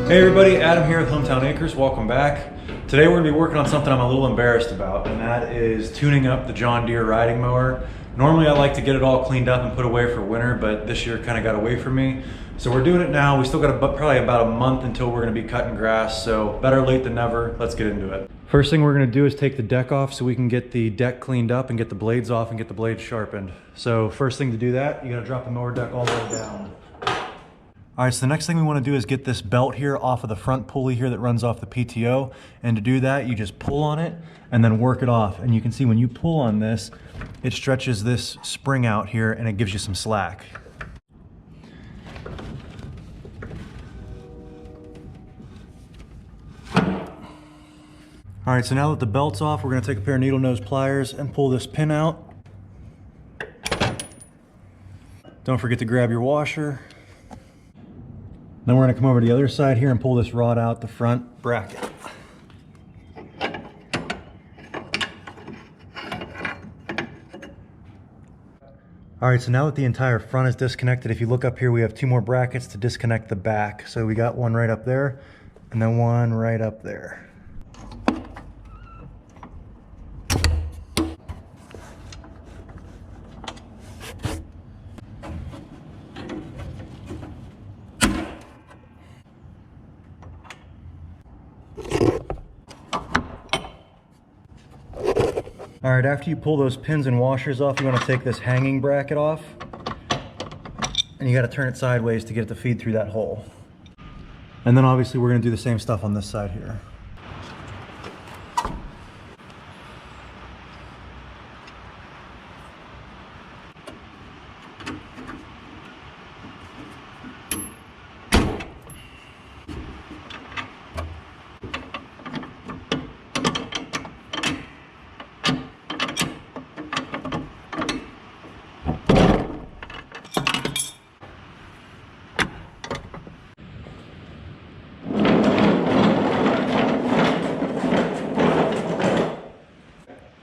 Hey everybody, Adam here with Hometown Acres. Welcome back. Today we're going to be working on something I'm a little embarrassed about, and that is tuning up the John Deere riding mower. Normally I like to get it all cleaned up and put away for winter, but this year kind of got away from me. So we're doing it now. We still got probably about a month until we're going to be cutting grass, so better late than never. Let's get into it. First thing we're going to do is take the deck off so we can get the deck cleaned up and get the blades off and get the blades sharpened. So first thing to do that, you got to drop the mower deck all the way down. All right, so the next thing we want to do is get this belt here off of the front pulley here that runs off the PTO. And to do that, you just pull on it and then work it off. And you can see when you pull on this, it stretches this spring out here and it gives you some slack. All right, so now that the belt's off, we're gonna take a pair of needle nose pliers and pull this pin out. Don't forget to grab your washer. Then we're going to come over to the other side here and pull this rod out the front bracket. All right, so now that the entire front is disconnected, if you look up here, we have two more brackets to disconnect the back. So we got one right up there and then one right up there. All right, after you pull those pins and washers off, you want to take this hanging bracket off, and you got to turn it sideways to get it to feed through that hole. And then obviously we're going to do the same stuff on this side here.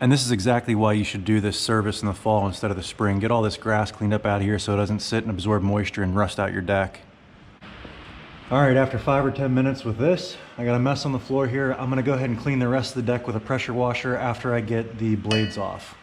And this is exactly why you should do this service in the fall instead of the spring. Get all this grass cleaned up out of here so it doesn't sit and absorb moisture and rust out your deck. All right, after 5 or 10 minutes with this, I got a mess on the floor here. I'm gonna go ahead and clean the rest of the deck with a pressure washer after I get the blades off.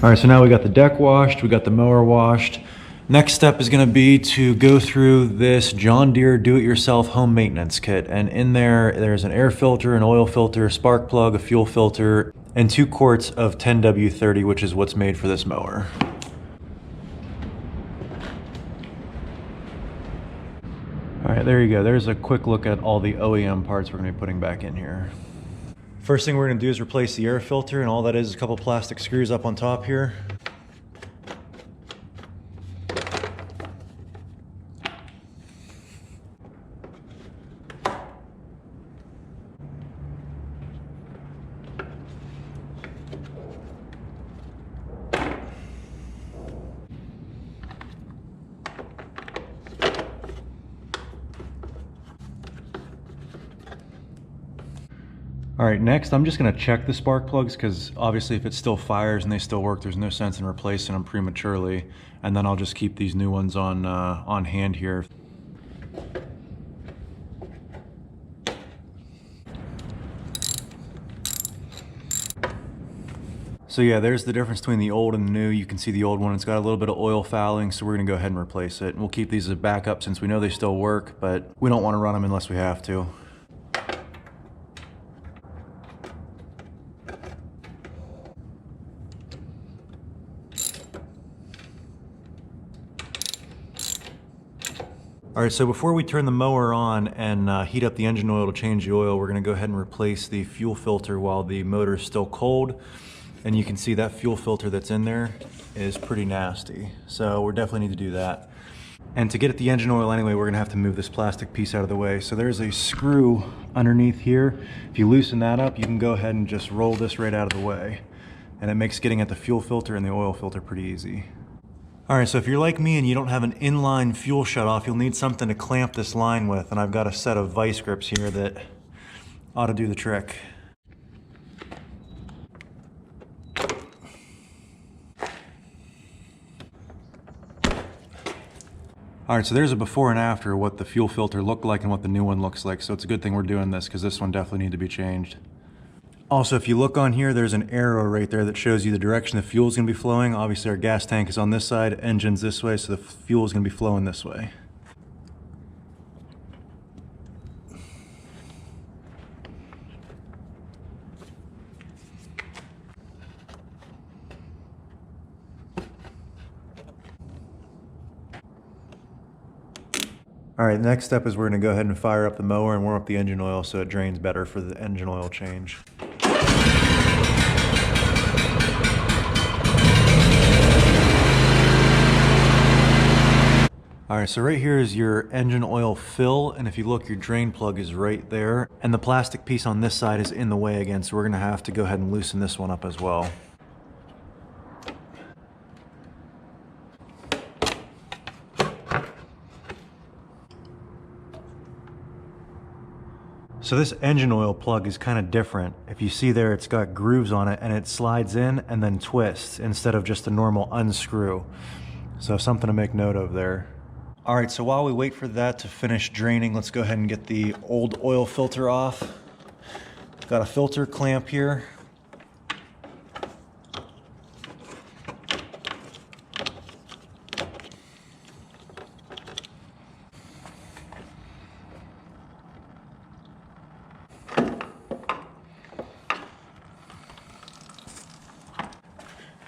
All right, so now we got the deck washed, we got the mower washed. Next step is gonna be to go through this John Deere do-it-yourself home maintenance kit. And in there, there's an air filter, an oil filter, a spark plug, a fuel filter, and 2 quarts of 10W30, which is what's made for this mower. All right, there you go. There's a quick look at all the OEM parts we're gonna be putting back in here. First thing we're gonna do is replace the air filter, and all that is a couple plastic screws up on top here. All right, next I'm just gonna check the spark plugs because obviously if it still fires and they still work, there's no sense in replacing them prematurely. And then I'll just keep these new ones on hand here. So yeah, there's the difference between the old and the new. You can see the old one, it's got a little bit of oil fouling, so we're gonna go ahead and replace it. And we'll keep these as a backup since we know they still work, but we don't wanna run them unless we have to. All right, so before we turn the mower on and heat up the engine oil to change the oil, we're gonna go ahead and replace the fuel filter while the motor is still cold. And you can see that fuel filter that's in there is pretty nasty. So we definitely need to do that. And to get at the engine oil anyway, we're gonna have to move this plastic piece out of the way. So there's a screw underneath here. If you loosen that up, you can go ahead and just roll this right out of the way. And it makes getting at the fuel filter and the oil filter pretty easy. All right, so if you're like me and you don't have an inline fuel shutoff, you'll need something to clamp this line with, and I've got a set of vice grips here that ought to do the trick. All right, so there's a before and after what the fuel filter looked like and what the new one looks like, so it's a good thing we're doing this because this one definitely needs to be changed. Also, if you look on here, there's an arrow right there that shows you the direction the fuel is going to be flowing. Obviously, our gas tank is on this side, engine's this way, so the fuel is going to be flowing this way. All right, next step is we're going to go ahead and fire up the mower and warm up the engine oil so it drains better for the engine oil change. All right, so right here is your engine oil fill, and if you look, your drain plug is right there, and the plastic piece on this side is in the way again, so we're gonna have to go ahead and loosen this one up as well. So this engine oil plug is kind of different. If you see there, it's got grooves on it and it slides in and then twists instead of just a normal unscrew. So something to make note of there. All right, so while we wait for that to finish draining, let's go ahead and get the old oil filter off. Got a filter clamp here.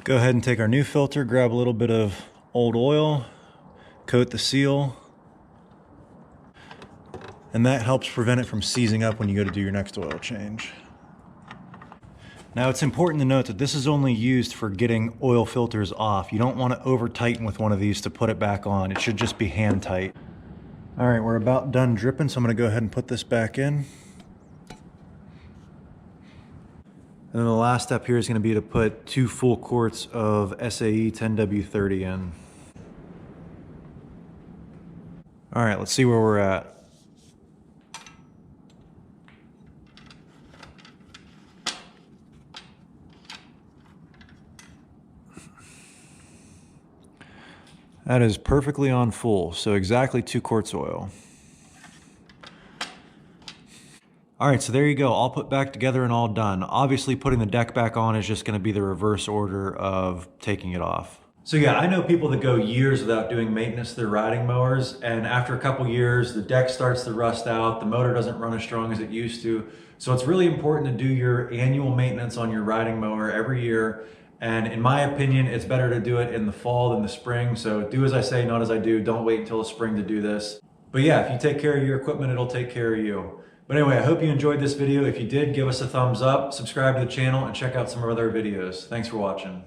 Go ahead and take our new filter, grab a little bit of old oil, coat the seal, and that helps prevent it from seizing up when you go to do your next oil change. Now it's important to note that this is only used for getting oil filters off. You don't want to over tighten with one of these to put it back on. It should just be hand tight. All right, we're about done dripping, so I'm going to go ahead and put this back in. And then the last step here is going to be to put 2 full quarts of SAE 10W30 in. All right, let's see where we're at. That is perfectly on full, so exactly 2 quarts oil. All right, so there you go, all put back together and all done. Obviously, putting the deck back on is just gonna be the reverse order of taking it off. So yeah, I know people that go years without doing maintenance to their riding mowers, and after a couple years, the deck starts to rust out, the motor doesn't run as strong as it used to. So it's really important to do your annual maintenance on your riding mower every year. And in my opinion, it's better to do it in the fall than the spring. So do as I say, not as I do. Don't wait until the spring to do this. But yeah, if you take care of your equipment, it'll take care of you. But anyway, I hope you enjoyed this video. If you did, give us a thumbs up, subscribe to the channel, and check out some of our other videos. Thanks for watching.